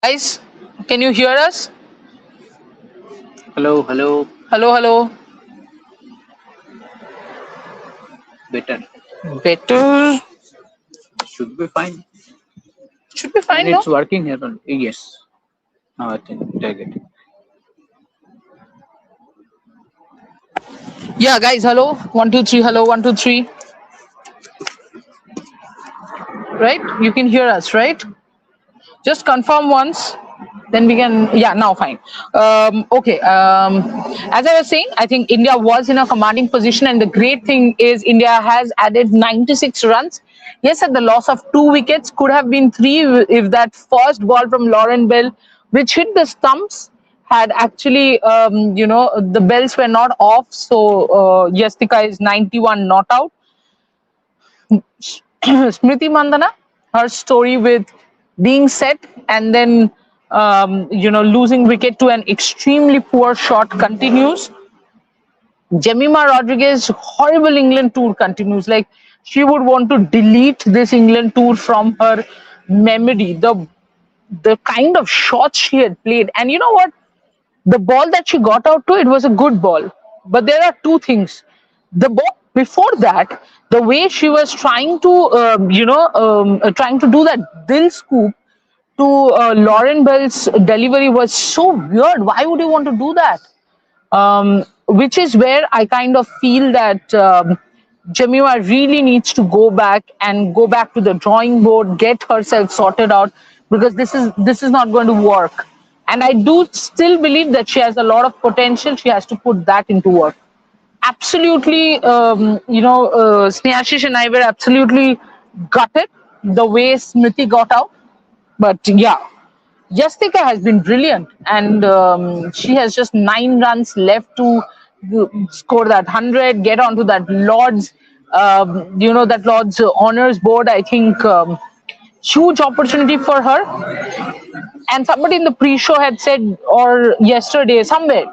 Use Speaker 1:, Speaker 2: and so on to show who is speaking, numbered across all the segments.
Speaker 1: Guys, can you hear us?
Speaker 2: Hello, hello.
Speaker 1: Hello, hello.
Speaker 2: Better.
Speaker 1: Better.
Speaker 2: Should be fine.
Speaker 1: Should be
Speaker 2: And
Speaker 1: fine, no?
Speaker 2: it's working here. Yes. Now I think take it.
Speaker 1: Yeah, guys, hello. One, two, three. Hello, one, two, three. Right? You can hear us, right? Just confirm once. Then we can, yeah, now fine. Okay. As I was saying, I think India was in a commanding position, and the great thing is India has added 96 runs. Yes, at the loss of 2 wickets, could have been three if that first ball from Lauren Bell, which hit the stumps, had actually, the bells were not off. So Yastika is 91 not out. Smriti Mandana, her story with being set and then losing wicket to an extremely poor shot continues. Jemima Rodriguez horrible England tour continues. Like she would want to delete this England tour from her memory. The kind of shots she had played, and you know what? The ball that she got out to, it was a good ball. But there are two things. The ball before that, the way she was trying to, trying to do that dill scoop to Lauren Bell's delivery was so weird. Why would you want to do that? Which is where I kind of feel that Jemima really needs to go back to the drawing board, get herself sorted out, because this is not going to work. And I do still believe that she has a lot of potential. She has to put that into work. Absolutely, Snehashish and I were absolutely gutted the way Smriti got out. But yeah, Yastika has been brilliant, and she has just 9 runs left to score that 100, get onto that Lord's, that Lord's honors board. I think huge opportunity for her. And somebody in the pre-show had said, or yesterday somewhere,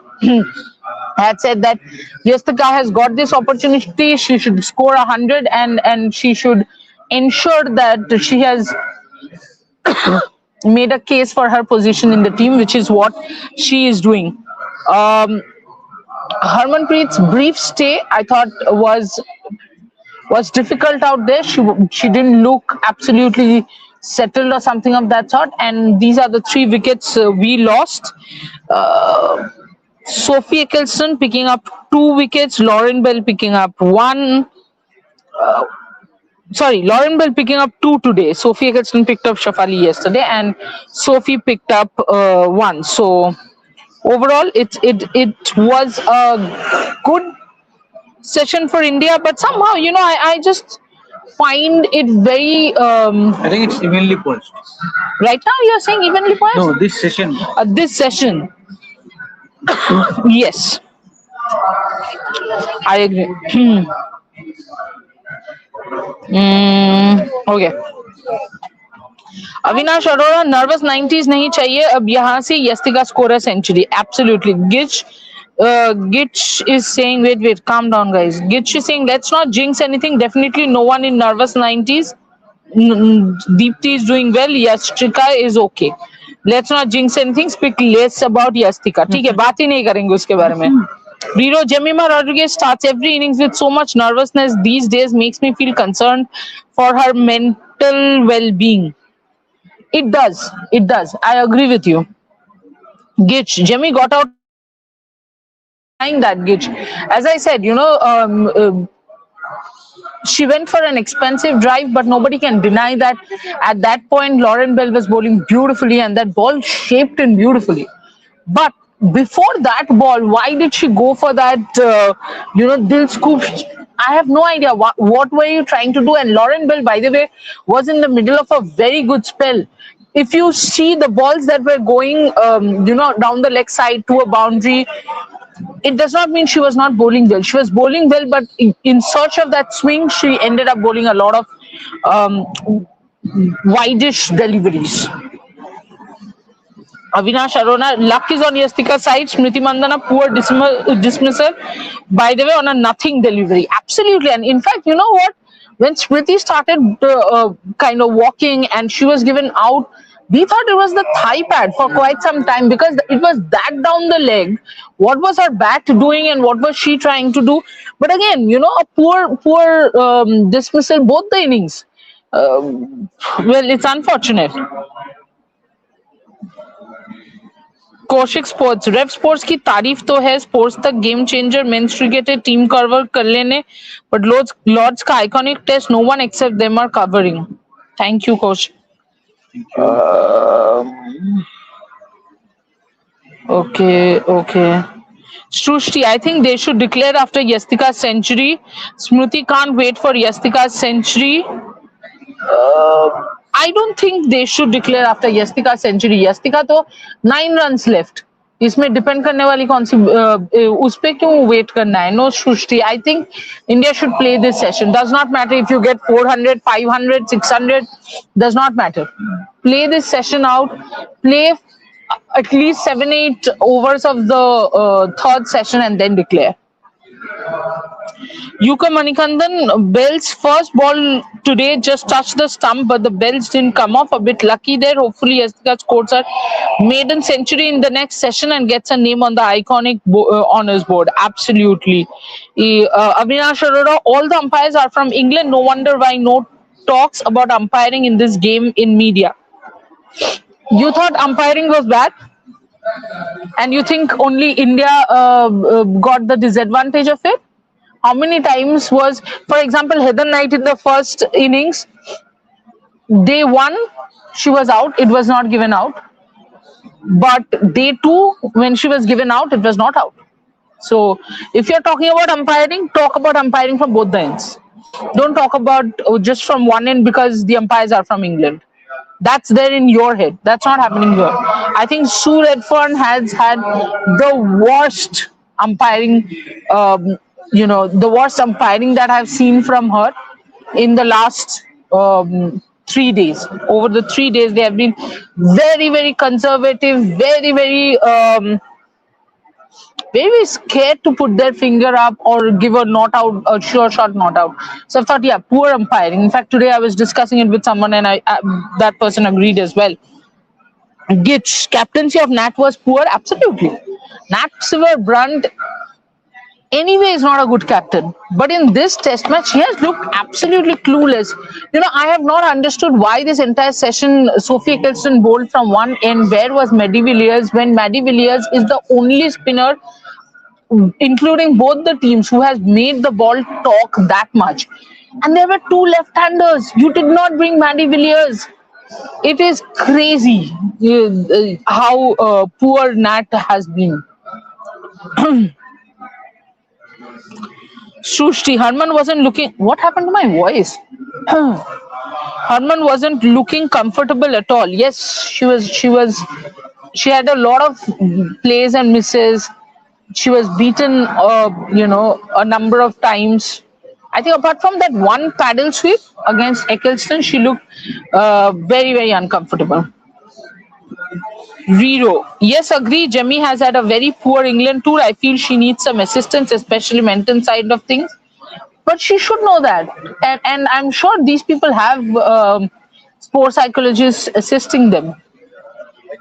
Speaker 1: had said that Yastika has got this opportunity. She should score 100, and she should ensure that she has made a case for her position in the team, which is what she is doing. Um, Harmanpreet's brief stay, I thought, was difficult out there. She didn't look absolutely settled or something of that sort. And these are the 3 wickets we lost. Sophie Eccleston picking up 2 wickets, Lauren Bell picking up one. Sorry, Lauren Bell picking up two today. Sophie Eccleston picked up Shafali yesterday, and Sophie picked up one. So overall, it was a good session for India, but somehow I just find it very
Speaker 2: I think it's evenly poised.
Speaker 1: right now you're saying evenly
Speaker 2: No,
Speaker 1: poised.
Speaker 2: this session.
Speaker 1: This session, yes, I agree. Okay. Avinash Arora nervous 90s नहीं चाहिए अब यहाँ से Yastika score है century absolutely Gitch is saying wait calm down guys. Gitch is saying let's not jinx anything. Definitely no one in nervous 90s. Deepti is doing well. Yastika is okay. Let's not jinx anything. Speak less about Yastika. ठीक है बात ही नहीं करेंगे उसके बारे में. Riro Jemima Rodriguez starts every innings with so much nervousness these days makes me feel concerned for her mental well-being. It does. It does. I agree with you. Gitch. Jemmy got out denying that, Gitch. As I said, she went for an expensive drive, but nobody can deny that at that point, Lauren Bell was bowling beautifully and that ball shaped in beautifully. But before that ball, why did she go for that, dill scoop? I have no idea what were you trying to do. And Lauren Bell, by the way, was in the middle of a very good spell. If you see the balls that were going, down the leg side to a boundary, it does not mean she was not bowling well. She was bowling well, but in search of that swing, she ended up bowling a lot of wideish deliveries. Avinash Arona, luck is on Yastika's side. Smriti Mandana, poor dismissal. By the way, on a nothing delivery. Absolutely. And in fact, you know what? When Smriti started kind of walking and she was given out, We thought it was the thigh pad for quite some time because it was that down the leg. What was her bat doing and what was she trying to do? But again, a poor dismissal both the innings. Well, it's unfortunate. Kaushik sports Rev sports की तारीफ तो है sports तक game changer men's cricket team cover कर लेने but Lord's का iconic test no one except them are covering thank you Kaushik
Speaker 2: Thank you.
Speaker 1: Okay. Srushti, I think they should declare after Yastika's century. Smriti can't wait for Yastika's century. I don't think they should declare after Yastika's century. Yastika तो 9 runs left. इसमें depend करने वाली कौन सी उस पे क्यों wait करना है no Srishti I think India should play this session does not matter if you get 400 500 600 does not matter play this session out play at least 7-8 overs of the third session and then declare. Yuka Manikandan, Bell's first ball today just touched the stump, but the bells didn't come off. A bit lucky there. Hopefully, Yastika scores her maiden century in the next session and gets a name on the iconic honors board. Absolutely. Avinash Arora, all the umpires are from England. No wonder why no talks about umpiring in this game in media. You thought umpiring was bad? And you think only India got the disadvantage of it? How many times was, for example, Heather Knight in the first innings, day one, she was out, it was not given out. But day two, when she was given out, it was not out. So if you're talking about umpiring, talk about umpiring from both the ends. Don't talk about just from one end because the umpires are from England. That's there in your head. That's not happening here. I think Sue Redfern has had the worst umpiring, the worst umpiring that I've seen from her in the last 3 days. Over the 3 days, they have been very, very conservative, very, very scared to put their finger up or give a not out, a sure shot not out. So I thought, yeah, poor umpiring. In fact, today I was discussing it with someone and that person agreed as well. Gitch, captaincy of Nat was poor. Absolutely. Nat Silver Brunt anyway is not a good captain. But in this test match, he has looked absolutely clueless. I have not understood why this entire session, Sophie Eccleston bowled from one end. Where was Maddie Villiers when Maddie Villiers is the only spinner, including both the teams, who has made the ball talk that much? And there were two left-handers. You did not bring Maddie Villiers. It is crazy how poor Nat has been. Srushti, Harman wasn't looking. What happened to my voice? Harman wasn't looking comfortable at all. Yes, she was. She had a lot of plays and misses. She was beaten, a number of times. I think apart from that one paddle sweep against Eccleston, she looked very, very uncomfortable. Rero, yes, agree. Jemmy has had a very poor England tour. I feel she needs some assistance, especially mental side of things. But she should know that. And I'm sure these people have sports psychologists assisting them.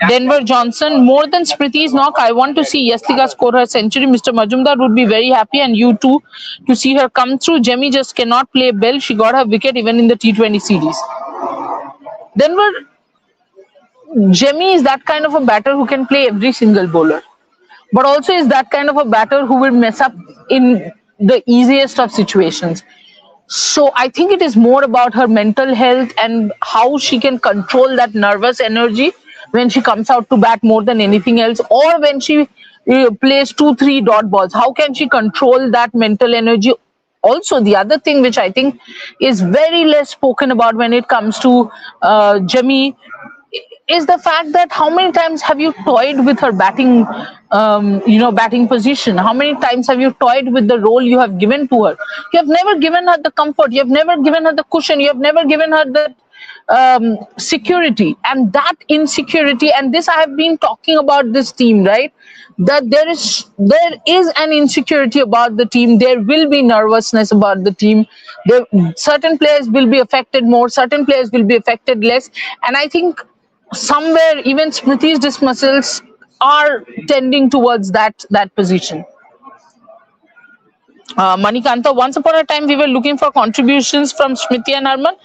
Speaker 1: Denver Johnson, more than Smriti's knock, I want to see Yastika score her century. Mr. Majumdar would be very happy, and you too, to see her come through. Jemmy just cannot play bell. She got her wicket even in the T20 series. Denver, Jemmy is that kind of a batter who can play every single bowler, but also is that kind of a batter who will mess up in the easiest of situations. So I think it is more about her mental health and how she can control that nervous energy when she comes out to bat more than anything else, or when she plays 2-3 dot balls. How can she control that mental energy? Also, the other thing which I think is very less spoken about when it comes to Jemmy is the fact that how many times have you toyed with her batting, batting position? How many times have you toyed with the role you have given to her? You have never given her the comfort. You have never given her the cushion. You have never given her the security, and that insecurity. And this, I have been talking about this team, right? That there is an insecurity about the team. There will be nervousness about the team. Certain players will be affected more. Certain players will be affected less. And I think somewhere even Smriti's dismissals are tending towards that position. Manikanta, once upon a time we were looking for contributions from Smriti and Harman.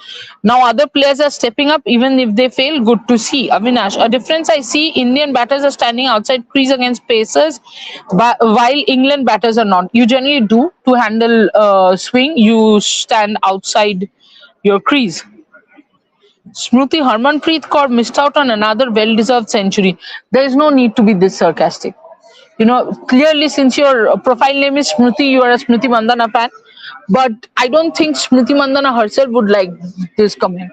Speaker 1: Now other players are stepping up, even if they fail. Good to see. Avinash, a difference I see: Indian batters are standing outside crease against pacers, while England batters are not. You generally do to handle swing. You stand outside your crease. Smriti, Harmanpreet Kaur missed out on another well-deserved century. There is no need to be this sarcastic. You know, clearly, since your profile name is Smriti, you are a Smriti Mandana fan. But I don't think Smriti Mandana herself would like this comment.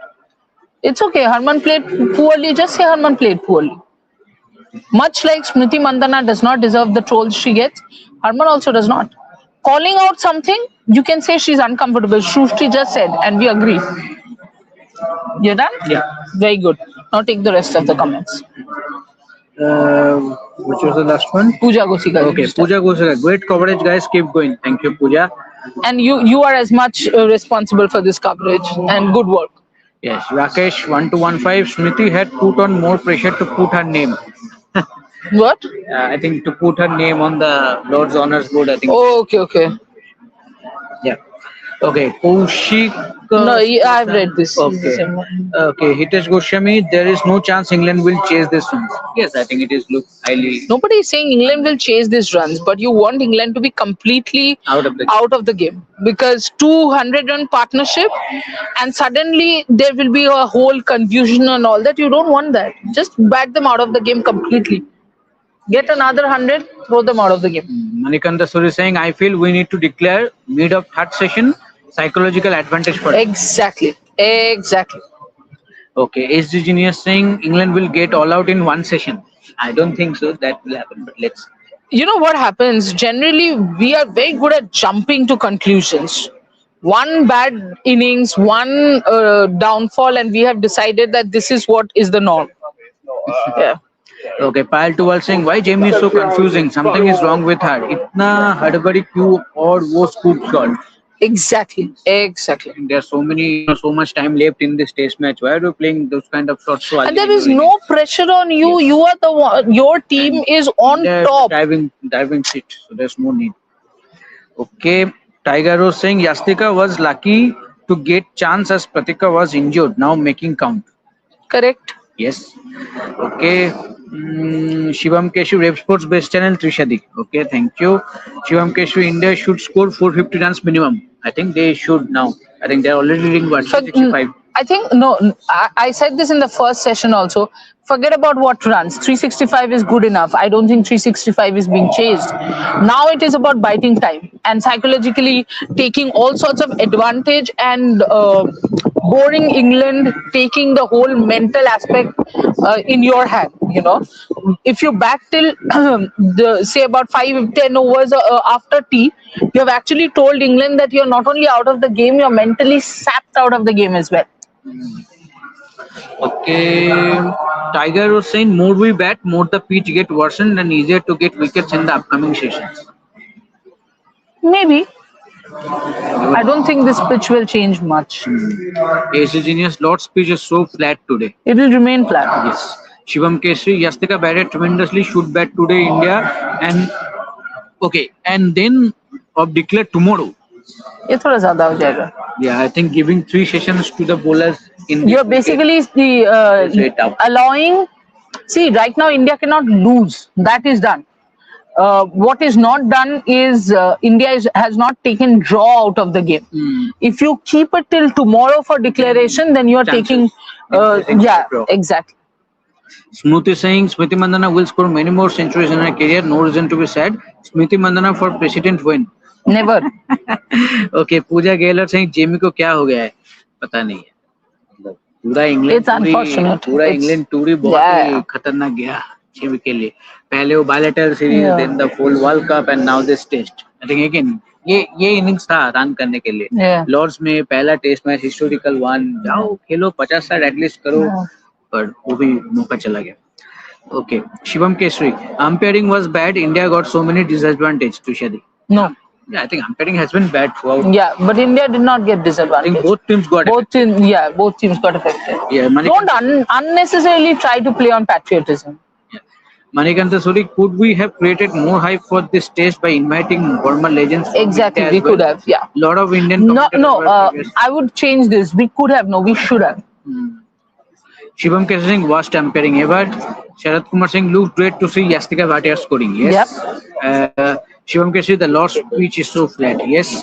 Speaker 1: It's okay. Harman played poorly. Just say Harman played poorly. Much like Smriti Mandana does not deserve the trolls she gets, Harman also does not. Calling out something, you can say she's uncomfortable. Shrushti just said, and we agree. You're done?
Speaker 2: Yeah.
Speaker 1: Very good. Now take the rest of the comments.
Speaker 2: Which was the last one?
Speaker 1: Pooja Gosika.
Speaker 2: Okay, Pooja Gosika. Great coverage, guys. Keep going. Thank you, Pooja.
Speaker 1: And you are as much responsible for this coverage and good work.
Speaker 2: Yes, Rakesh 1215. Smriti had put on more pressure to put her name.
Speaker 1: What?
Speaker 2: I think to put her name on the Lord's Honors Board. I think.
Speaker 1: Oh, okay.
Speaker 2: Yeah. Okay, Kaushik.
Speaker 1: No, I've read this.
Speaker 2: Okay. Okay, Hitesh Goswami. There is no chance England will chase this one. Yes, I think it is look highly
Speaker 1: Nobody is saying England will chase these runs, but you want England to be completely
Speaker 2: out of the
Speaker 1: game because 200-run partnership, and suddenly there will be a whole confusion and all that. You don't want that. Just bat them out of the game completely. Get another 100, throw them out of the game.
Speaker 2: Manikanda Suri is saying, I feel we need to declare mid of third session psychological advantage for them.
Speaker 1: Exactly.
Speaker 2: Okay, SG Genius saying England will get all out in one session. I don't think so. That will happen, but let's.
Speaker 1: You know what happens? Generally, we are very good at jumping to conclusions. One bad innings, one downfall, and we have decided that this is what is the norm. Yeah.
Speaker 2: Okay, Payal Tuwal saying, why Jamie is so confusing? Something is wrong with her. Itna hadbadi kyun or wo scoop shot?
Speaker 1: Exactly.
Speaker 2: There's so much time left in this test match. Why are you playing those kind of shots so early?
Speaker 1: And there is no pressure on you.
Speaker 2: Yes.
Speaker 1: You are the one. Your team is on top.
Speaker 2: Diving seat, so there's no need. Okay, Tiger was saying Yastika was lucky to get chance as Pratika was injured. Now making count.
Speaker 1: Correct.
Speaker 2: Yes. Okay. Shivam Keshu, Rev Sports Best Channel, Trishadi. Okay, thank you. Shivam Keshu, India should score 450 runs minimum. I think they should now. I think they're already doing what, 65.
Speaker 1: I think, no, I said this in the first session also. Forget about what runs. 365 is good enough. I don't think 365 is being chased. Now it is about biting time and psychologically taking all sorts of advantage and boring England, taking the whole mental aspect in your hand. You know, if you back till say about 5-10 overs after tea, you have actually told England that you're not only out of the game, you're mentally sapped out of the game as well.
Speaker 2: Okay, Tiger was saying more we bat, more the pitch get worsened and easier to get wickets in the upcoming sessions.
Speaker 1: Maybe. I don't think this pitch will change much.
Speaker 2: AC Genius, Lord's pitch is so flat today.
Speaker 1: It will remain flat.
Speaker 2: Yes. Shivam Kesri, Yastika batted tremendously, should bat today India and then declare tomorrow.
Speaker 1: ये थोड़ा ज़्यादा हो जाएगा.
Speaker 2: Yeah, I think giving 3 sessions to the bowlers in
Speaker 1: you're basically allowing. See, right now India cannot lose. That is done. What is not done is India has not taken draw out of the game. If you keep it till tomorrow for declaration, then you are taking. Exactly.
Speaker 2: Smriti saying Smriti Mandana will score many more centuries in her career. No reason to be sad. Smriti Mandana for president win.
Speaker 1: Never.
Speaker 2: Okay, Pooja Gaylor saying Jamie को क्या हो गया है? पता नहीं है. पूरा England tour ही बहुत ही खतरनाक गया जेमी के लिए. पहले वो bilateral series, then the full world cup and now this test. I think again ये इनिंग्स था रन करने के लिए. लॉर्ड्स में पहला टेस्ट मैच हिस्टोरिकल वन. जाओ खेलो 50 रन एटलीस्ट करो, पर वो भी मौका चला गया. Okay, Shivam Kesri, umpiring was bad. India got so many disadvantages. Tushadi.
Speaker 1: No.
Speaker 2: Yeah, I think umpiring has been bad throughout.
Speaker 1: Yeah, but India did not get disadvantage.
Speaker 2: I think both teams got affected.
Speaker 1: Both teams got affected.
Speaker 2: Yeah,
Speaker 1: Don't unnecessarily try to play on patriotism.
Speaker 2: Yeah. Manikanta Suri, could we have created more hype for this test by inviting former legends?
Speaker 1: Exactly, we could have. Yeah.
Speaker 2: Lot of Indian.
Speaker 1: I would change this. We could have. No, we should have.
Speaker 2: Shivam Kesar Singh worst umpiring ever. Sharad Kumar Singh looked great to see Yastika Bhatia scoring. Yes. Shivam Kesar, the last pitch is so flat. Yes.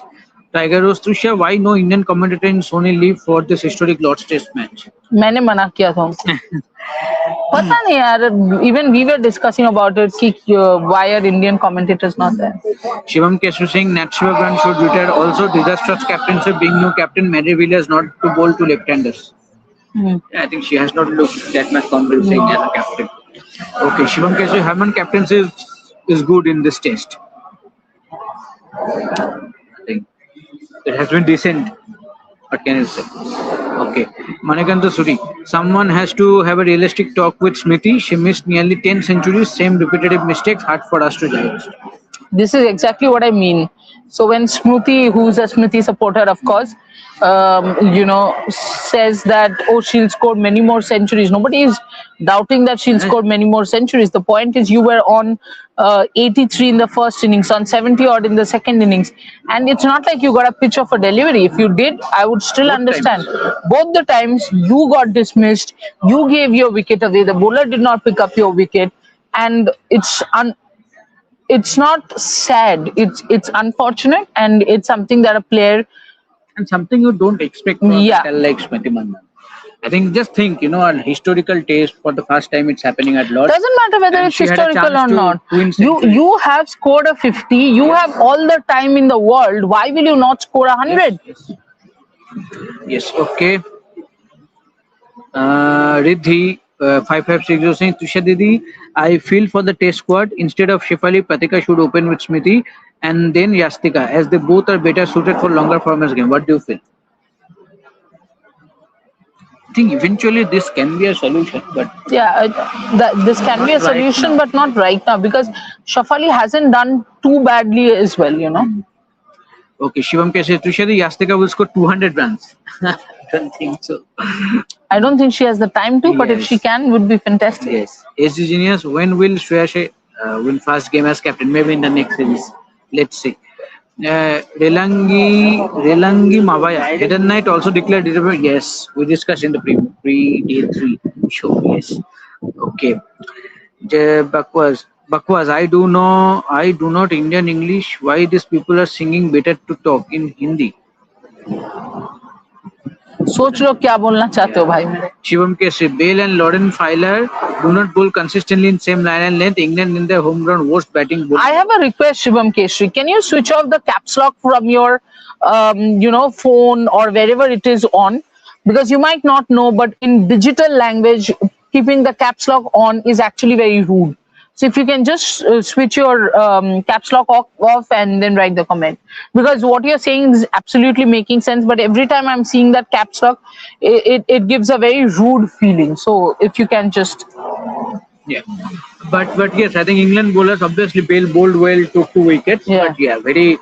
Speaker 2: Tiger Rose Trishya, why no Indian commentator in Sony leave for this historic Lord's Test match?
Speaker 1: मैंने मना किया था उनको. पता नहीं यार. Even we were discussing about it. कि why are Indian commentators not there?
Speaker 2: Shivam Kesar Singh, Nat Shivagan should retire. Also, disastrous captaincy being new captain. Mary Villiers not to bowl to left-handers. I think she has not looked that much convincing as a captain. Okay, Shivam Kesari, Herman captaincy is good in this test. I think it has been decent. What can I say? Okay, Manikanta Suri, someone has to have a realistic talk with Smriti. She missed nearly 10 centuries, same repetitive mistakes, hard for us to digest.
Speaker 1: This is exactly what I mean. So when Smriti, who's a Smriti supporter, of course, says that, oh, she'll score many more centuries. Nobody is doubting that she'll score many more centuries. The point is you were on 83 in the first innings, on 70 odd in the second innings. And it's not like you got a pitch of a delivery. If you did, I would still understand. Both the times you got dismissed, you gave your wicket away. The bowler did not pick up your wicket. And it's not sad. It's unfortunate, and it's something that a player
Speaker 2: and something you don't expect from a like Smriti Mandhana. I think just think, a historical taste for the first time it's happening at Lord's.
Speaker 1: Doesn't matter whether it's historical or not. You have scored a 50. You have all the time in the world. Why will you not score 100?
Speaker 2: Yes. Okay. Riddhi. 5560 saying, Tusha Didi, I feel for the test squad. Instead of Shefali, Pratika should open with Smriti and then Yastika, as they both are better suited for longer formats game. What do you feel? I think eventually this can be a solution, but
Speaker 1: this can be a solution, but not right now, because Shefali hasn't done too badly as well,
Speaker 2: Okay, Shivam K says, Tusha Didi, Yastika will score 200 runs. I don't think so.
Speaker 1: I don't think she has the time to, but if she can, would be fantastic.
Speaker 2: Yes. SG Genius, when will Shreya win first game as captain? Maybe in the next series. Let's see. Relangi Mavaya. Head and Night also declared it. Yes, we discussed in the pre-day 3 show. Yes. Okay. Bakwas, I do not Indian English. Why these people are singing better to talk in Hindi?
Speaker 1: सोच लो क्या बोलना चाहते हो भाई मेरे.
Speaker 2: Shivam Kesari, Bale and Lauren Filer do not bowl consistently in same line and length. England in their home ground worst batting bowl.
Speaker 1: I have a request, Shivam Kesari. Can you switch off the caps lock from your phone or wherever it is on? Because you might not know, but in digital language, keeping the caps lock on is actually very rude. So if you can just switch your caps lock off and then write the comment, because what you're saying is absolutely making sense. But every time I'm seeing that caps lock, it gives a very rude feeling. So if you can just
Speaker 2: but yes, I think England bowlers obviously Bale bowled well, took 2 wickets. But very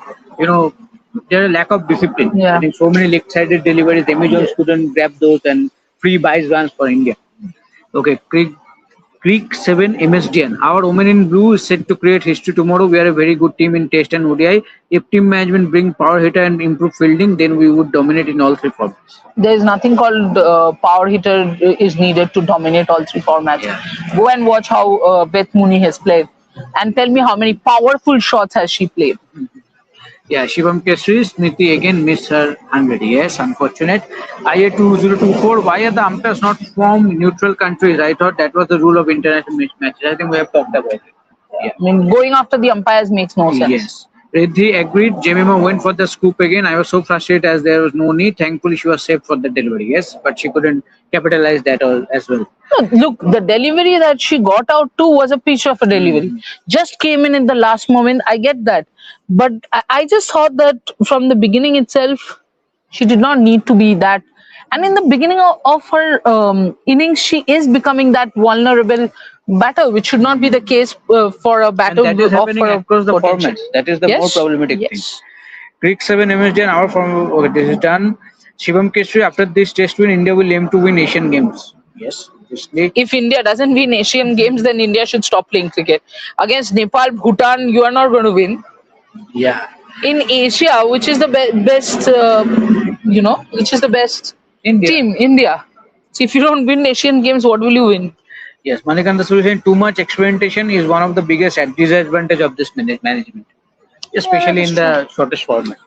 Speaker 2: there's a lack of discipline. I think so many leg-sided deliveries. Amy Jones couldn't grab those and free buys runs for India. Okay, Creek 7 MSDN. Our women in blue is set to create history tomorrow. We are a very good team in Test and ODI. If team management bring power hitter and improve fielding, then we would dominate in all 3 formats.
Speaker 1: There is nothing called power hitter is needed to dominate all 3 formats. Go and watch how Beth Mooney has played, and tell me how many powerful shots has she played.
Speaker 2: Shivam Kesari, Smriti again missed her 100. Yes, unfortunate. IA 2024. Why are the umpires not from neutral countries? I thought that was the rule of international matches. I think we have talked about it.
Speaker 1: I mean, going after the umpires makes no sense.
Speaker 2: Yes. Riddhi agreed. Jemima went for the scoop again. I was so frustrated as there was no need. Thankfully, she was saved for the delivery. Yes, but she couldn't capitalize that as well.
Speaker 1: No, look, the delivery that she got out to was a pitch of a delivery. Just came in the last moment. I get that. But I just thought that from the beginning itself, she did not need to be that. And in the beginning of her innings, she is becoming that vulnerable batter, which should not be the case for a batter.
Speaker 2: And that is happening across the formats. That is the more problematic thing. Creek 7 MSD and our form. Okay, this is done. Shivam Keshri, after this test win, India will aim to win Asian Games. Yes, obviously.
Speaker 1: If India doesn't win Asian Games, then India should stop playing cricket. Against Nepal, Bhutan, you are not going to win.
Speaker 2: Yeah.
Speaker 1: In Asia, which is the best, which is the best
Speaker 2: India.
Speaker 1: team, India. So if you don't win Asian Games, what will you win?
Speaker 2: Yes, Manikanta solution. Too much experimentation is one of the biggest disadvantage of this management, especially in the shortest format.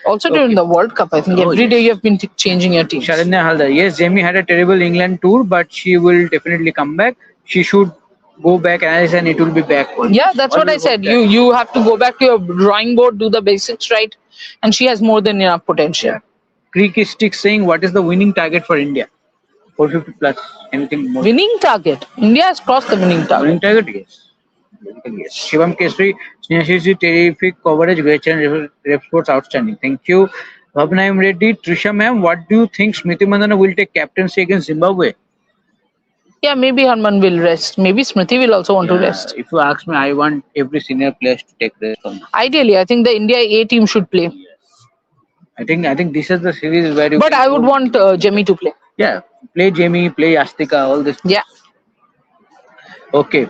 Speaker 1: Also during the World Cup, I think every day you have been changing your team.
Speaker 2: Sharanya Haldar. Yes, Jamie had a terrible England tour, but she will definitely come back. She should go back and it will be back.
Speaker 1: Yeah, that's what I said. You have to go back to your drawing board, do the basics right, and she has more than enough potential.
Speaker 2: Yeah. Creek is stick saying, what is the winning target for India? 450 plus. Anything more?
Speaker 1: Winning target. India has crossed the winning target.
Speaker 2: Winning target, yes. Yes. Shivam Kesri, Snehashiji, terrific coverage, great channel, rep sports outstanding. Thank you. Bhavna, I am ready. Trisha ma'am, what do you think Smriti Mandana will take captaincy against Zimbabwe?
Speaker 1: Yeah, maybe Harman will rest. Maybe Smriti will also want to rest.
Speaker 2: If you ask me, I want every senior player to take rest on.
Speaker 1: Ideally, I think the India A team should play.
Speaker 2: Yes. I think this is the series where you.
Speaker 1: But I would want Jamie to play.
Speaker 2: Yeah, play Jamie, play Yastika, all this.
Speaker 1: Yeah.
Speaker 2: Okay.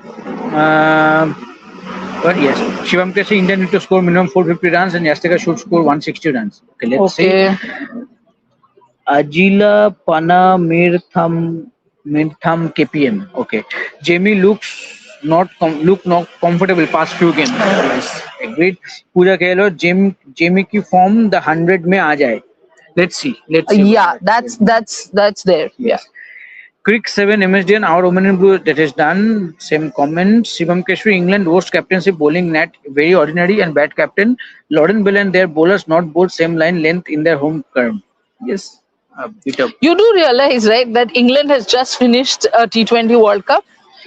Speaker 2: But yes, Shivam Kesi, India need to score minimum 450 runs and Yastika should score 160 runs. Okay, let's see. Ajila Pana Mirtham KPM. Okay. Jamie looks not comfortable past few games. Yes. Agreed. Pooja Gehlot, Jamie ki form the 100 mein aa jaye. Let's see.
Speaker 1: Yeah, that's there. Yeah.
Speaker 2: Crick 7 MSDN, our women in blue, that is done. Same comment. Shivam Keshri, England worst captaincy, bowling net, very ordinary and bad captain. Lauren Bell and their bowlers not both same line length in their home term. Yes, a bit of.
Speaker 1: You do realize, right, that England has just finished a T20 World Cup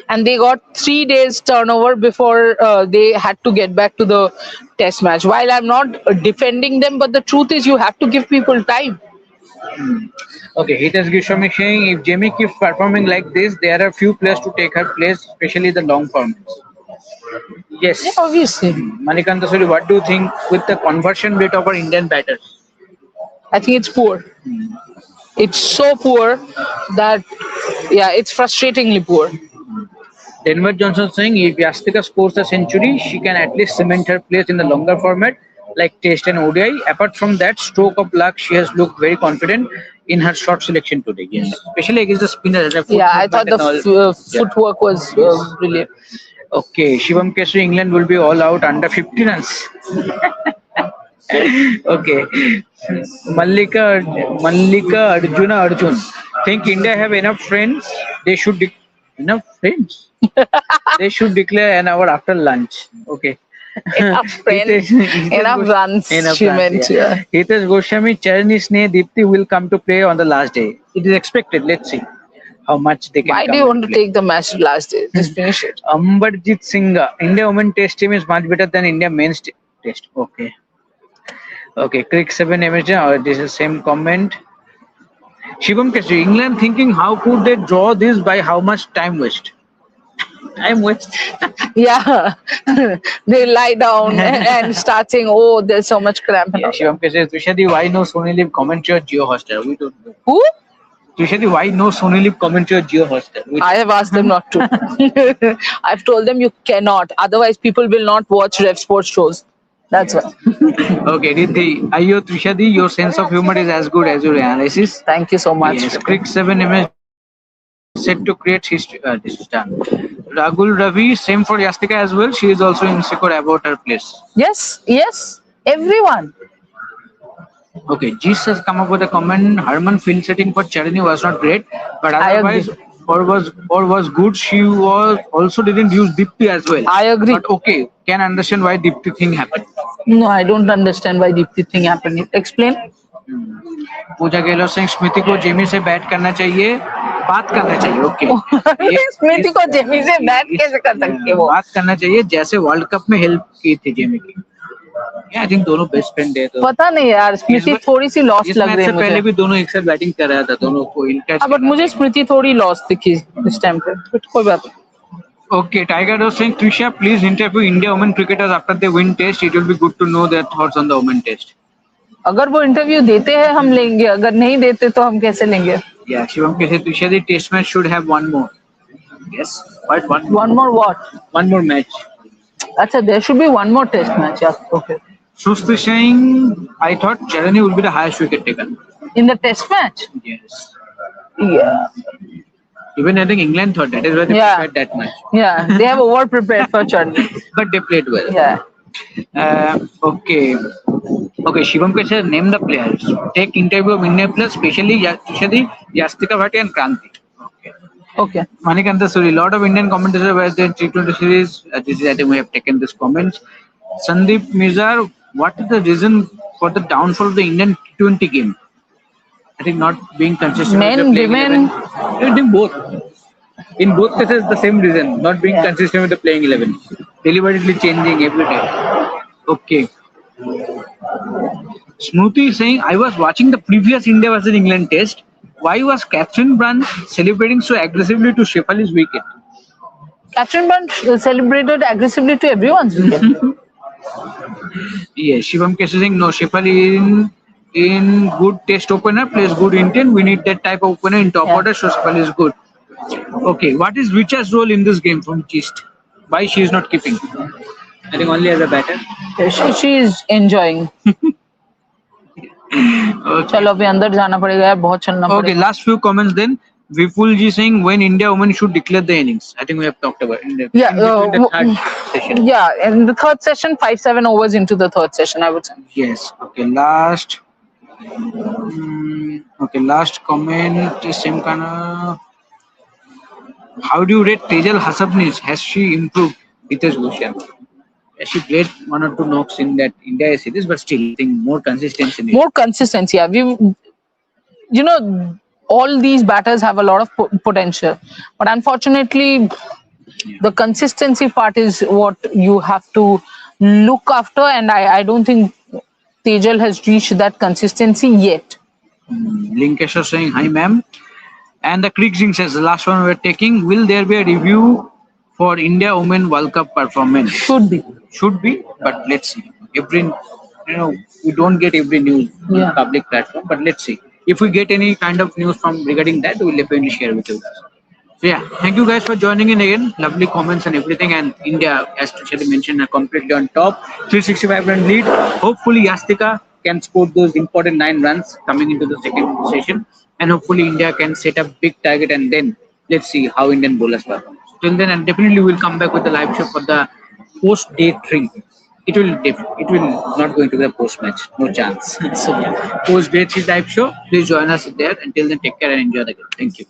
Speaker 1: and they got 3 days turnover before they had to get back to the test match. While I'm not defending them, but the truth is you have to give people time.
Speaker 2: Okay, Hitesh Gishwami saying if Jamie keeps performing like this, there are few players to take her place, especially the long formats. Yes.
Speaker 1: Yeah, obviously.
Speaker 2: Manikanta Suri, what do you think with the conversion rate of our Indian batters?
Speaker 1: I think it's poor. It's so poor that, it's frustratingly poor.
Speaker 2: Denver Johnson saying if Yastika scores a century, she can at least cement her place in the longer format like Test and ODI. Apart from that, stroke of luck, she has looked very confident in her shot selection today. Yes, especially against the spinners.
Speaker 1: I thought the footwork was brilliant.
Speaker 2: Okay, Shivam Keshri, England will be all out under 50 runs. Okay, Mallika Arjun. Think India have enough friends? They should enough friends. They should declare an hour after lunch. Okay.
Speaker 1: Enough friends, enough runs. She meant. Yeah.
Speaker 2: Hitesh Goswami, Charani Sneh, Deepti will come to play on the last day. It is expected. Let's see how much they can.
Speaker 1: Why do you want to take the match last day? Just finish it.
Speaker 2: Ambarjit Singh, India women test team is much better than India men's test. Okay. Okay. Crick 7 Emerging. This is same comment. Shivam Keshri, England thinking how could they draw this by how much time waste? Time waste.
Speaker 1: Yeah. They lie down and start saying, oh, there's so much cramp.
Speaker 2: Yeah, Shivam Keshri, Trishadi, why no Sony Live commentary or Geo Hotstar? We don't know.
Speaker 1: Who?
Speaker 2: Trishadi, why no Sony Live commentary or Geo Hotstar?
Speaker 1: I have asked them not to. I've told them you cannot. Otherwise, people will not watch Rev Sports shows. That's why.
Speaker 2: Okay, Riddhi, Ayo Trishadi, your sense of humor is as good as your analysis.
Speaker 1: Thank you so much.
Speaker 2: Yes, Crick 7 MS set to create history. This is done. Ragul Ravi, same for Yastika as well. She is also insecure about her place.
Speaker 1: Yes, everyone.
Speaker 2: Okay, Jesus has come up with a comment. Harman field setting for Charani was not great, but otherwise, or was good. She was also didn't use Deepti as well.
Speaker 1: I agree.
Speaker 2: But okay, can understand why Deepti thing happened.
Speaker 1: No, I don't understand why Deepti thing happened. Explain.
Speaker 2: पूजा गेहलोत सिंह स्मृति को Jamie से bat करना चाहिए, बात करना चाहिए. Okay.
Speaker 1: स्मृति को Jamie से bat कैसे कर सकते हो?
Speaker 2: बात करना चाहिए जैसे वर्ल्ड कप में हेल्प की थी जेमी की. आई थिंक दोनों बेस्ट फ्रेंड है. तो
Speaker 1: पता नहीं यार, स्मृति थोड़ी सी लॉस्ट लग रही है मुझे.
Speaker 2: पहले भी दोनों एक साथ बैटिंग कर रहा था, दोनों को
Speaker 1: बट मुझे स्मृति थोड़ी लॉस्ट दिखी इस टाइम पे. बट कोई बात नहीं.
Speaker 2: Okay, Tiger was saying, Trisha, please interview India women cricketers after they win test. It will be good to know their thoughts on the women test.
Speaker 1: अगर वो इंटरव्यू देते हैं हम लेंगे, अगर नहीं देते तो हम कैसे लेंगे?
Speaker 2: Yeah, Shivam says Trisha, the test match should have one more. Yes, what one?
Speaker 1: One more what?
Speaker 2: One more match.
Speaker 1: अच्छा, there should be one more test match. Yeah, okay.
Speaker 2: Susti saying, I thought Chalani will be the highest wicket taker.
Speaker 1: In the test match?
Speaker 2: Yes.
Speaker 1: Yeah.
Speaker 2: Even I think England thought that is why they prepared that much.
Speaker 1: Yeah, they have over prepared for Chalani.
Speaker 2: But they played well.
Speaker 1: Yeah.
Speaker 2: Okay. Okay, Shivam says name the players. Take interview of India players, especially Yastika Bhatti and Kranti.
Speaker 1: Okay.
Speaker 2: Manikanta Suri, lot of Indian commentators were there in T20 series. This is I think we have taken this comments. Sandeep Mizar, what is the reason for the downfall of the Indian T20 game? I think not being consistent
Speaker 1: Men,
Speaker 2: with the playing
Speaker 1: women.
Speaker 2: 11. I think both. In both cases, the same reason, not being consistent with the playing 11. Deliberately changing every time. Okay. Smriti is saying, I was watching the previous India versus England test. Why was Catherine Brand celebrating so aggressively to Shefali's wicket?
Speaker 1: Catherine Brand celebrated aggressively to everyone's wicket.
Speaker 2: Yes, Shivam Kesh is saying, no, Shefali in good test opener, plays good intent. We need that type of opener in top order, so Shefali is good. Okay, what is Richa's role in this game from Gist? Why she is not keeping? I think only as a batter.
Speaker 1: She is enjoying. चलो अभी अंदर जाना पड़ेगा यार, बहुत चलना पड़ेगा.
Speaker 2: Okay, last few comments then. Vipul ji saying when India women should declare the innings. I think we have talked about it in the third session.
Speaker 1: Yeah, in the third session, 5-7 overs into the third session, I would say.
Speaker 2: Yes. Okay. Last comment is same kind of. How do you rate Tejal Hasabnis? Has she improved? Hitesh Bhushan. She played one or two knocks in that India series, but still, I think more consistency.
Speaker 1: More consistency. Yeah, all these batters have a lot of potential, but unfortunately, the consistency part is what you have to look after, and I don't think Tejal has reached that consistency yet.
Speaker 2: Linkesha saying hi, ma'am. And the Creek Singh says the last one we're taking. Will there be a review for India Women World Cup performance?
Speaker 1: Should be,
Speaker 2: but let's see. We don't get every news on public platform, but let's see. If we get any kind of news from regarding that, we'll definitely share with you guys. So yeah, thank you guys for joining in again. Lovely comments and everything. And India, as Tushari mentioned, are completely on top. 365 run lead. Hopefully Yastika can score those important 9 runs coming into the second session. And hopefully India can set a big target, and then let's see how Indian bowlers perform. Till then, and definitely we'll come back with the live show for the post day 3. It will not going to be a post match, no chance. So yeah, post day 3 live show. Please join us there. Until then, take care and enjoy the game. Thank you.